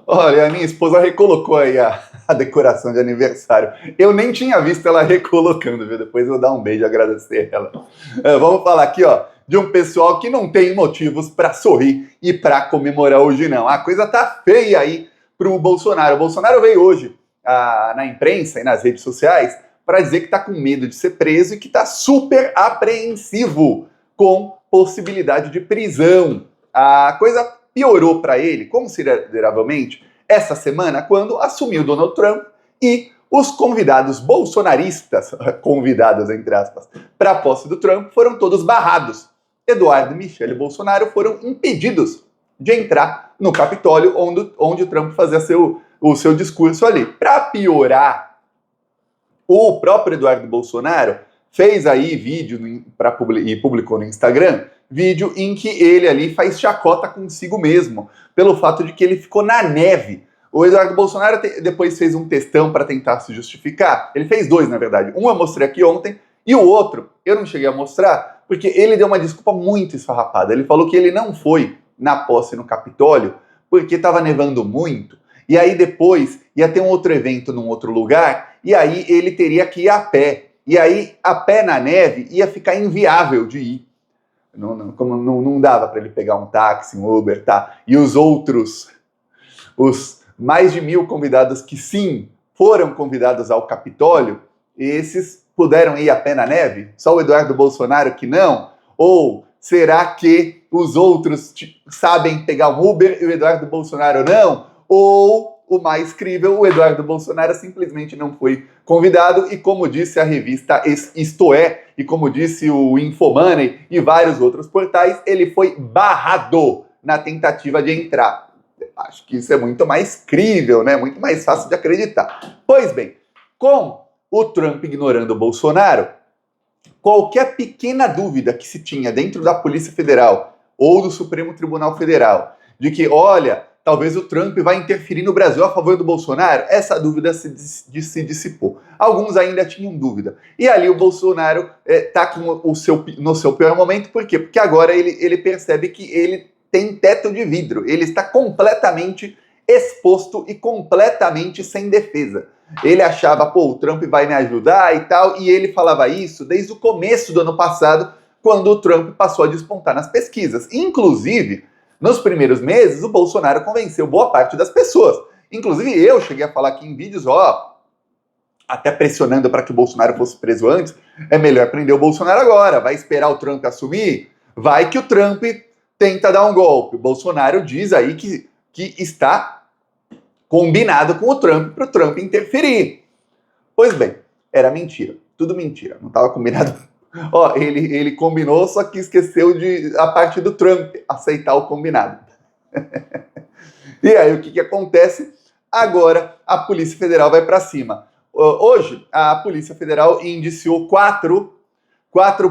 Olha, a minha esposa recolocou aí a decoração de aniversário. Eu nem tinha visto ela recolocando, viu? Depois eu vou dar um beijo e agradecer ela. Vamos falar aqui, ó, de um pessoal que não tem motivos para sorrir e para comemorar hoje, não. A coisa tá feia aí pro Bolsonaro. O Bolsonaro veio hoje na imprensa e nas redes sociais para dizer que tá com medo de ser preso e que tá super apreensivo com possibilidade de prisão. A coisa piorou para ele consideravelmente essa semana, quando assumiu Donald Trump e os convidados bolsonaristas, convidados entre aspas, para a posse do Trump, foram todos barrados. Eduardo e Michele Bolsonaro foram impedidos de entrar no Capitólio, onde o Trump fazia o seu discurso ali. Para piorar, o próprio Eduardo Bolsonaro fez aí vídeo e publicou no Instagram, vídeo em que ele ali faz chacota consigo mesmo, pelo fato de que ele ficou na neve. O Eduardo Bolsonaro depois fez um textão para tentar se justificar. Ele fez dois, na verdade. Um eu mostrei aqui ontem, e o outro eu não cheguei a mostrar, porque ele deu uma desculpa muito esfarrapada. Ele falou que ele não foi na posse no Capitólio porque estava nevando muito, e aí depois ia ter um outro evento num outro lugar, e aí ele teria que ir a pé. E aí, a pé na neve, ia ficar inviável de ir. Não dava para ele pegar um táxi, um Uber, tá? E os outros, os mais de 1.000 convidados que sim foram convidados ao Capitólio, esses puderam ir a pé na neve? Só o Eduardo Bolsonaro que não? Ou será que os outros sabem pegar um Uber e o Eduardo Bolsonaro não? Ou, o mais crível, o Eduardo Bolsonaro simplesmente não foi convidado e, como disse a revista Isto É, e como disse o Infomoney e vários outros portais, ele foi barrado na tentativa de entrar. Acho que isso é muito mais crível, né? Muito mais fácil de acreditar. Pois bem, com o Trump ignorando o Bolsonaro, qualquer pequena dúvida que se tinha dentro da Polícia Federal ou do Supremo Tribunal Federal de que, olha, talvez o Trump vai interferir no Brasil a favor do Bolsonaro, essa dúvida se dissipou. Alguns ainda tinham dúvida. E ali o Bolsonaro está no seu pior momento, por quê? Porque agora ele percebe que ele tem teto de vidro, ele está completamente exposto e completamente sem defesa. Ele achava, pô, o Trump vai me ajudar e tal, e ele falava isso desde o começo do ano passado, quando o Trump passou a despontar nas pesquisas. Inclusive, nos primeiros meses, o Bolsonaro convenceu boa parte das pessoas. Inclusive, eu cheguei a falar aqui em vídeos, até pressionando para que o Bolsonaro fosse preso antes, é melhor prender o Bolsonaro agora. Vai esperar o Trump assumir? Vai que o Trump tenta dar um golpe. O Bolsonaro diz aí que está combinado com o Trump para o Trump interferir. Pois bem, era mentira. Tudo mentira. Não estava combinado. Ele combinou, só que esqueceu a parte do Trump aceitar o combinado. E aí, o que acontece? Agora, a Polícia Federal vai para cima. Hoje, a Polícia Federal indiciou quatro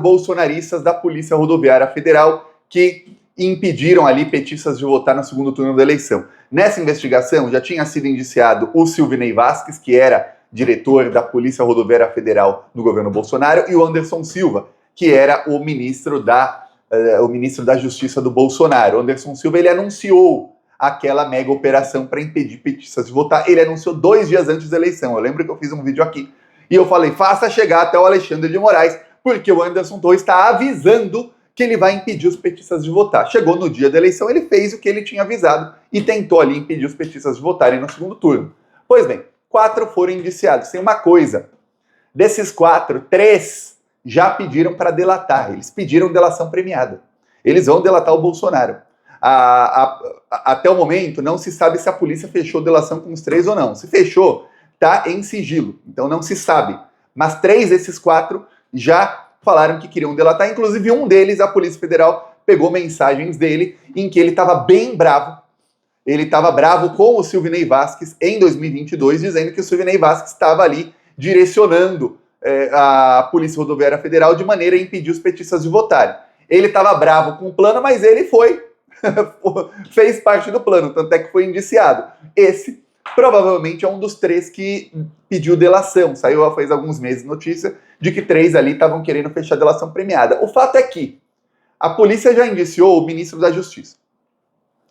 bolsonaristas da Polícia Rodoviária Federal que impediram ali petistas de votar no segundo turno da eleição. Nessa investigação, já tinha sido indiciado o Silvinei Vasquez, que era diretor da Polícia Rodoviária Federal do governo Bolsonaro, e o Anderson Silva, que era o ministro da Justiça do Bolsonaro. O Anderson Silva, ele anunciou aquela mega operação para impedir petistas de votar. Ele anunciou 2 dias antes da eleição. Eu lembro que eu fiz um vídeo aqui e eu falei, faça chegar até o Alexandre de Moraes, porque o Anderson Torres está avisando que ele vai impedir os petistas de votar. Chegou no dia da eleição, ele fez o que ele tinha avisado e tentou ali impedir os petistas de votarem no segundo turno. Pois bem, 4 foram indiciados. Tem uma coisa, desses 4, 3 já pediram para delatar. Eles pediram delação premiada. Eles vão delatar o Bolsonaro. Até o momento, não se sabe se a polícia fechou delação com os 3 ou não. Se fechou, tá em sigilo. Então não se sabe. Mas 3 desses 4 já falaram que queriam delatar. Inclusive, um deles, a Polícia Federal pegou mensagens dele em que ele estava bem bravo. Ele estava bravo com o Silvinei Vasquez em 2022, dizendo que o Silvinei Vasquez estava ali direcionando a Polícia Rodoviária Federal de maneira a impedir os petistas de votarem. Ele estava bravo com o plano, mas ele fez parte do plano, tanto é que foi indiciado. Esse provavelmente é um dos 3 que pediu delação. Saiu faz alguns meses notícia de que 3 ali estavam querendo fechar a delação premiada. O fato é que a polícia já indiciou o ministro da Justiça.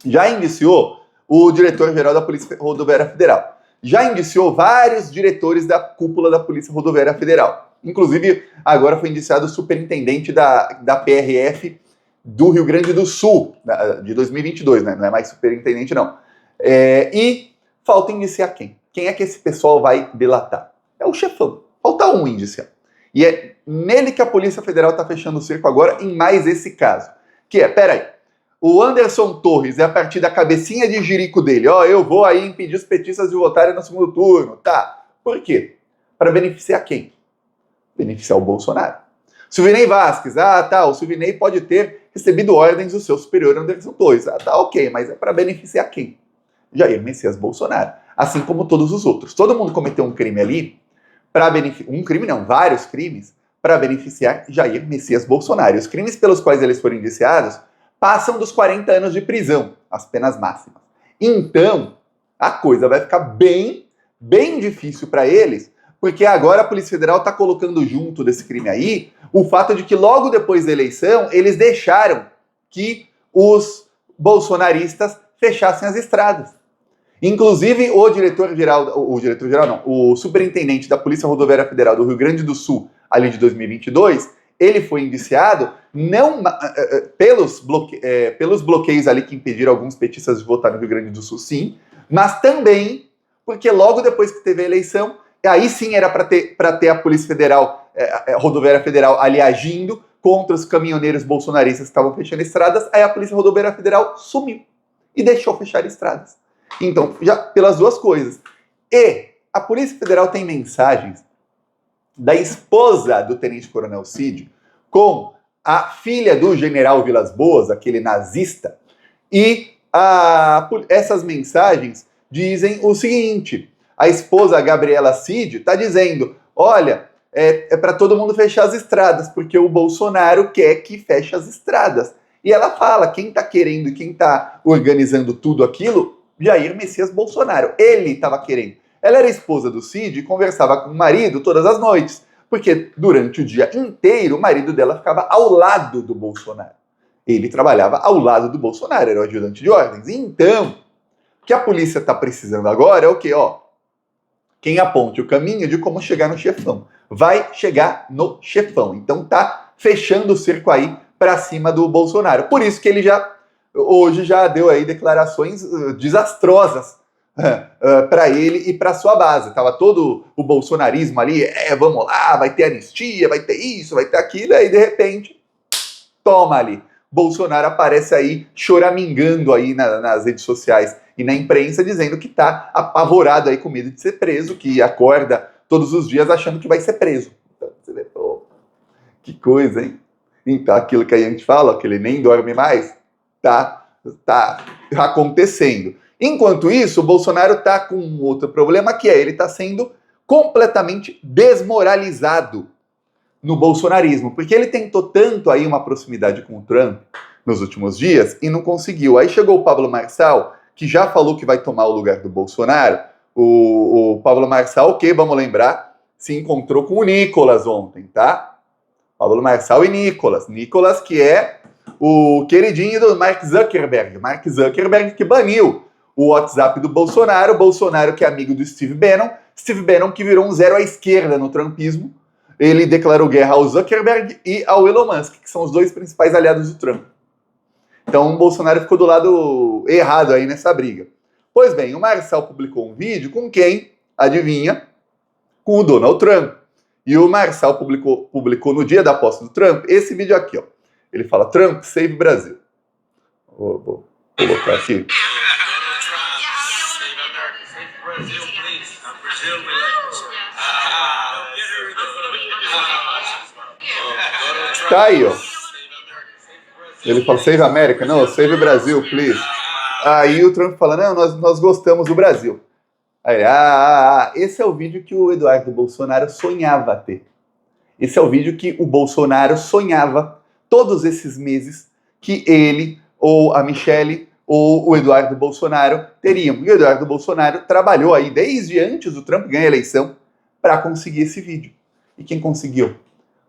Já indiciou o diretor-geral da Polícia Rodoviária Federal. Já indiciou vários diretores da cúpula da Polícia Rodoviária Federal. Inclusive, agora foi indiciado o superintendente da PRF do Rio Grande do Sul, de 2022, né? Não é mais superintendente, não. E falta indiciar quem? Quem é que esse pessoal vai delatar? É o chefão. Falta um indiciar. E é nele que a Polícia Federal está fechando o cerco agora, em mais esse caso. Que é, peraí, o Anderson Torres é a partir da cabecinha de jirico dele. Eu vou aí impedir os petistas de votarem no segundo turno. Tá. Por quê? Para beneficiar quem? Beneficiar o Bolsonaro. Silvinei Vasquez. O Silvinei pode ter recebido ordens do seu superior Anderson Torres. Ok, mas é para beneficiar quem? Jair Messias Bolsonaro. Assim como todos os outros. Todo mundo cometeu um crime ali, vários crimes, para beneficiar Jair Messias Bolsonaro. Os crimes pelos quais eles foram indiciados passam dos 40 anos de prisão, as penas máximas. Então, a coisa vai ficar bem difícil para eles, porque agora a Polícia Federal está colocando junto desse crime aí o fato de que logo depois da eleição eles deixaram que os bolsonaristas fechassem as estradas. Inclusive, o superintendente da Polícia Rodoviária Federal do Rio Grande do Sul, ali de 2022, ele foi indiciado não pelos bloqueios ali que impediram alguns petistas de votar no Rio Grande do Sul, sim, mas também porque logo depois que teve a eleição, aí sim era para ter a Polícia Federal, Rodoviária Federal ali agindo contra os caminhoneiros bolsonaristas que estavam fechando estradas, aí a Polícia Rodoviária Federal sumiu e deixou fechar estradas. Então, já pelas duas coisas. E a Polícia Federal tem mensagens da esposa do tenente-coronel Cid com a filha do general Vilas Boas, aquele nazista, e essas mensagens dizem o seguinte: a esposa, a Gabriela Cid, está dizendo, olha, é para todo mundo fechar as estradas, porque o Bolsonaro quer que feche as estradas. E ela fala, quem está querendo e quem está organizando tudo aquilo, Jair Messias Bolsonaro. Ele estava querendo. Ela era esposa do Cid e conversava com o marido todas as noites, porque durante o dia inteiro o marido dela ficava ao lado do Bolsonaro. Ele trabalhava ao lado do Bolsonaro, era o ajudante de ordens. Então, o que a polícia está precisando agora é o quê? Quem aponte o caminho de como chegar no chefão. Vai chegar no chefão. Então tá fechando o cerco aí para cima do Bolsonaro. Por isso que ele hoje já deu aí declarações desastrosas para ele e para sua base. Tava todo o bolsonarismo ali, vamos lá, vai ter anistia, vai ter isso, vai ter aquilo, aí de repente, toma ali. Bolsonaro aparece aí choramingando aí nas redes sociais e na imprensa, dizendo que tá apavorado aí com medo de ser preso, que acorda todos os dias achando que vai ser preso. Então, você vê, que coisa, hein? Então, aquilo que a gente fala, que ele nem dorme mais, tá acontecendo. Enquanto isso, o Bolsonaro tá com um outro problema, que é ele tá sendo completamente desmoralizado no bolsonarismo, porque ele tentou tanto aí uma proximidade com o Trump nos últimos dias e não conseguiu. Aí chegou o Pablo Marçal, que já falou que vai tomar o lugar do Bolsonaro. O Pablo Marçal, que, vamos lembrar, se encontrou com o Nicolas ontem, tá? Pablo Marçal e Nicolas. Nicolas, que é o queridinho do Mark Zuckerberg. Mark Zuckerberg que baniu o WhatsApp do Bolsonaro. Bolsonaro, que é amigo do Steve Bannon. Steve Bannon, que virou um zero à esquerda no trumpismo. Ele declarou guerra ao Zuckerberg e ao Elon Musk, que são os dois principais aliados do Trump. Então o Bolsonaro ficou do lado errado aí nessa briga. Pois bem, o Marçal publicou um vídeo com quem? Adivinha? Com o Donald Trump. E o Marçal publicou no dia da posse do Trump esse vídeo aqui, ó. Ele fala, Trump, save Brasil. Vou colocar aqui. Tá aí, ó. Ele fala, save América? Não, save Brasil, please. Aí o Trump fala, não, nós gostamos do Brasil. Aí ele, esse é o vídeo que o Eduardo Bolsonaro sonhava ter. Esse é o vídeo que o Bolsonaro sonhava todos esses meses que ele, ou a Michelle, ou o Eduardo Bolsonaro teriam. E o Eduardo Bolsonaro trabalhou aí desde antes do Trump ganhar a eleição para conseguir esse vídeo. E quem conseguiu?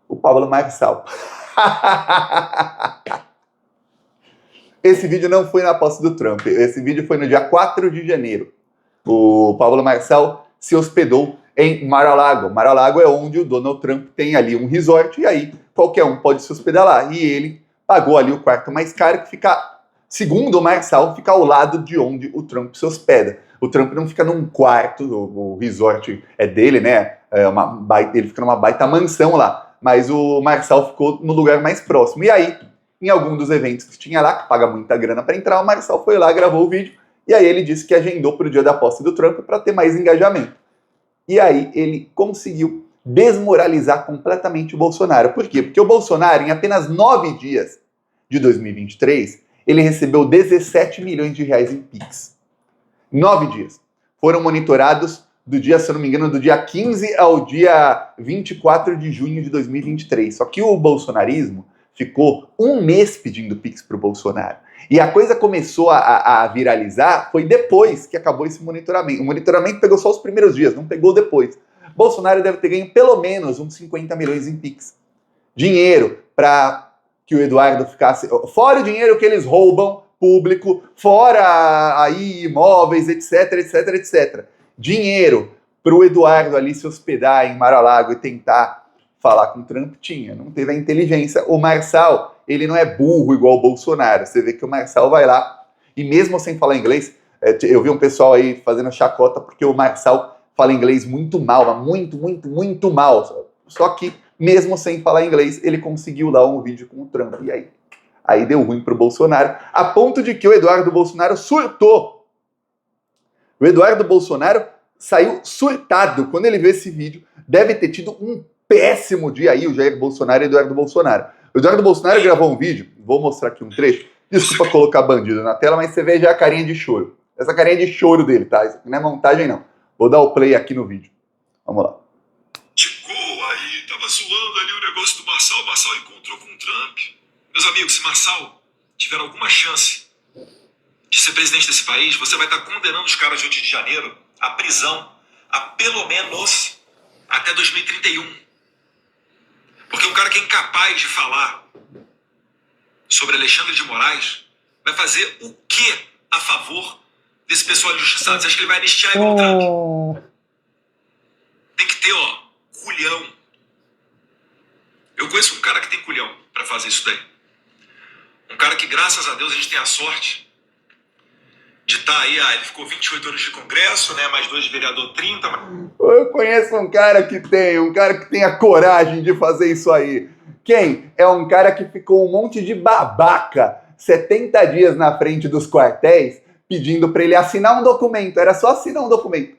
O Pablo Marçal. esse vídeo não foi na posse do Trump, esse vídeo foi no dia 4 de janeiro. O Pablo Marçal se hospedou em Mar-a-Lago. Mar-a-Lago é onde o Donald Trump tem ali um resort, e aí qualquer um pode se hospedar lá. E ele pagou ali o quarto mais caro, que fica, segundo o Marçal, fica ao lado de onde o Trump se hospeda. O Trump não fica num quarto, o resort é dele, né? Ele fica numa baita mansão lá. Mas o Marçal ficou no lugar mais próximo. E aí, em algum dos eventos que tinha lá, que paga muita grana para entrar, o Marçal foi lá, gravou o vídeo, e aí ele disse que agendou para o dia da posse do Trump para ter mais engajamento. E aí ele conseguiu desmoralizar completamente o Bolsonaro. Por quê? Porque o Bolsonaro, em apenas 9 dias de 2023, ele recebeu 17 milhões de reais em Pix. 9 dias. Foram monitorados do dia, se eu não me engano, do dia 15 ao dia 24 de junho de 2023. Só que o bolsonarismo ficou um mês pedindo Pix pro Bolsonaro. E a coisa começou a viralizar foi depois que acabou esse monitoramento. O monitoramento pegou só os primeiros dias, não pegou depois. Bolsonaro deve ter ganho pelo menos uns 50 milhões em Pix. Dinheiro para que o Eduardo ficasse... Fora o dinheiro que eles roubam público, fora aí imóveis, etc, etc, etc. Dinheiro para o Eduardo ali se hospedar em Mar-a-Lago e tentar falar com o Trump, tinha. Não teve a inteligência. O Marçal, ele não é burro igual o Bolsonaro. Você vê que o Marçal vai lá, e mesmo sem falar inglês, eu vi um pessoal aí fazendo chacota porque o Marçal fala inglês muito mal, muito, muito, muito mal. Só que, mesmo sem falar inglês, ele conseguiu dar um vídeo com o Trump. E aí deu ruim pro Bolsonaro, a ponto de que o Eduardo Bolsonaro surtou. O Eduardo Bolsonaro saiu surtado quando ele viu esse vídeo. Deve ter tido um péssimo dia aí, o Jair Bolsonaro e o Eduardo Bolsonaro. O Eduardo Bolsonaro gravou um vídeo, vou mostrar aqui um trecho. Desculpa colocar bandido na tela, mas você vê já a carinha de choro. Essa carinha de choro dele, tá? Isso aqui não é montagem, não. Vou dar o play aqui no vídeo. Vamos lá. Ticou aí, tava zoando ali o negócio do Marçal. O Marçal encontrou com o Trump. Meus amigos, se Marçal tiver alguma chance de ser presidente desse país, você vai estar condenando os caras de 8 de janeiro à prisão a pelo menos até 2031. Porque um cara que é incapaz de falar sobre Alexandre de Moraes vai fazer o que a favor desse pessoal injustiçado? Você acha que ele vai anistiar igual o Trump? Tem que ter, culhão. Eu conheço um cara que tem culhão para fazer isso daí. Um cara que, graças a Deus, a gente tem a sorte de estar aí. Ele ficou 28 anos de Congresso, né? Mais 2 de vereador, 30. Eu conheço um cara que tem a coragem de fazer isso aí. Quem? É um cara que ficou um monte de babaca 70 dias na frente dos quartéis pedindo para ele assinar um documento. Era só assinar um documento.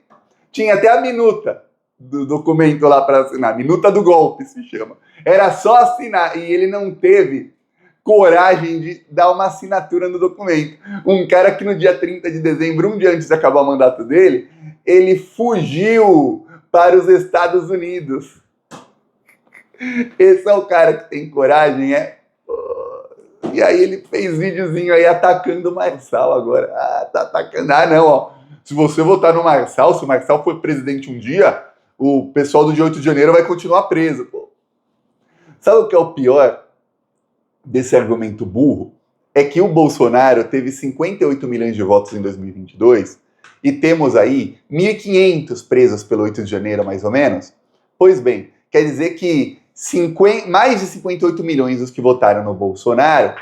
Tinha até a minuta do documento lá para assinar. Minuta do golpe se chama. Era só assinar. E ele não teve coragem de dar uma assinatura no documento. Um cara que no dia 30 de dezembro, um dia antes de acabar o mandato dele, ele fugiu para os Estados Unidos. Esse é o cara que tem coragem, é? E aí ele fez videozinho aí atacando o Marçal agora. Tá atacando. Não, ó. Se você votar no Marçal, se o Marçal for presidente um dia, o pessoal do dia 8 de janeiro vai continuar preso. Pô. Sabe o que é o pior desse argumento burro? É que o Bolsonaro teve 58 milhões de votos em 2022 e temos aí 1.500 presos pelo 8 de janeiro, mais ou menos. Pois bem, quer dizer que mais de 58 milhões dos que votaram no Bolsonaro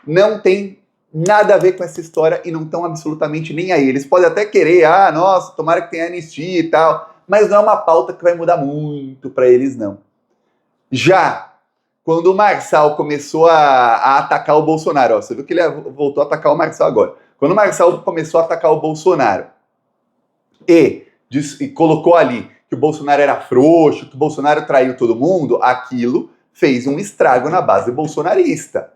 não tem nada a ver com essa história e não estão absolutamente nem aí. Eles podem até querer, nossa, tomara que tenha anistia e tal, mas não é uma pauta que vai mudar muito para eles, não. Já quando o Marçal começou a atacar o Bolsonaro, você viu que ele voltou a atacar o Marçal agora. Quando o Marçal começou a atacar o Bolsonaro e colocou ali que o Bolsonaro era frouxo, que o Bolsonaro traiu todo mundo, aquilo fez um estrago na base bolsonarista.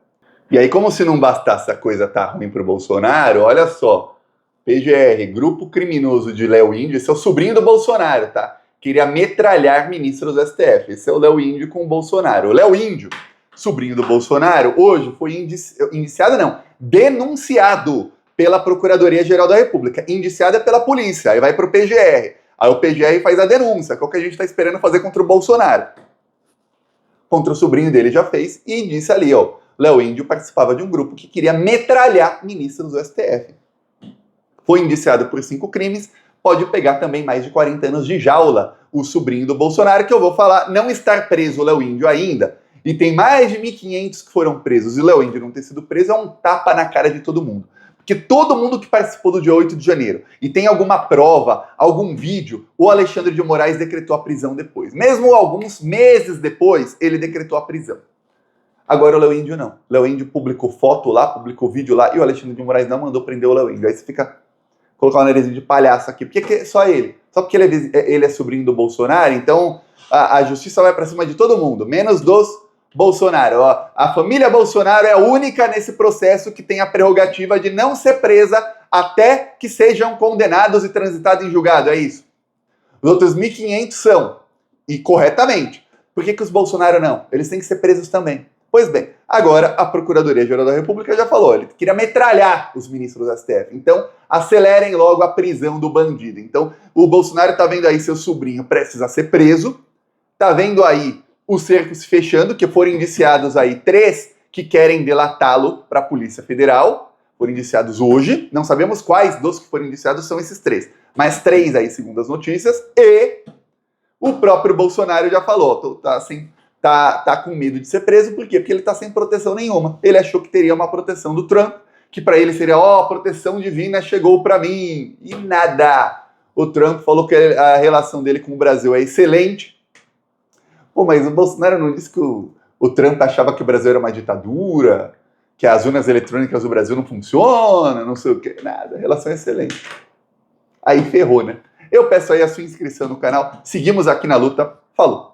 E aí, como se não bastasse a coisa tá ruim pro Bolsonaro, olha só, PGR, grupo criminoso de Léo Índio, esse é o sobrinho do Bolsonaro, tá? Queria metralhar ministros do STF. Esse é o Léo Índio com o Bolsonaro. O Léo Índio, sobrinho do Bolsonaro, hoje foi denunciado pela Procuradoria-Geral da República. Indiciado é pela polícia, aí vai pro PGR. Aí o PGR faz a denúncia, que é o que a gente está esperando fazer contra o Bolsonaro. Contra o sobrinho dele já fez e disse ali, Léo Índio participava de um grupo que queria metralhar ministros do STF. Foi indiciado por 5 crimes, pode pegar também mais de 40 anos de jaula. O sobrinho do Bolsonaro, que eu vou falar, não estar preso o Léo Índio ainda, e tem mais de 1.500 que foram presos, e o Léo Índio não ter sido preso é um tapa na cara de todo mundo. Porque todo mundo que participou do dia 8 de janeiro e tem alguma prova, algum vídeo, o Alexandre de Moraes decretou a prisão depois. Mesmo alguns meses depois, ele decretou a prisão. Agora o Léo Índio não. O Léo Índio publicou foto lá, publicou vídeo lá, e o Alexandre de Moraes não mandou prender o Léo Índio. Aí você fica colocar uma narizinho de palhaço aqui. Por que só ele? Só porque ele é sobrinho do Bolsonaro, então a justiça vai para cima de todo mundo, menos dos Bolsonaro. Ó, a família Bolsonaro é a única nesse processo que tem a prerrogativa de não ser presa até que sejam condenados e transitados em julgado, é isso. Os outros 1.500 são, e corretamente. Por que os Bolsonaro não? Eles têm que ser presos também. Pois bem, agora a Procuradoria-Geral da República já falou, ele queria metralhar os ministros do STF. Então, acelerem logo a prisão do bandido. Então, o Bolsonaro tá vendo aí seu sobrinho prestes a ser preso, tá vendo aí o cerco se fechando, que foram indiciados aí 3 que querem delatá-lo para a Polícia Federal, foram indiciados hoje, não sabemos quais dos que foram indiciados são esses 3, mas 3 aí, segundo as notícias, e o próprio Bolsonaro já falou, tá com medo de ser preso, por quê? Porque ele tá sem proteção nenhuma, ele achou que teria uma proteção do Trump, que para ele seria, proteção divina chegou para mim, e nada. O Trump falou que a relação dele com o Brasil é excelente. Pô, mas o Bolsonaro não disse que o Trump achava que o Brasil era uma ditadura, que as urnas eletrônicas do Brasil não funcionam, não sei o que, nada, a relação é excelente. Aí ferrou, né? Eu peço aí a sua inscrição no canal, seguimos aqui na luta, falou!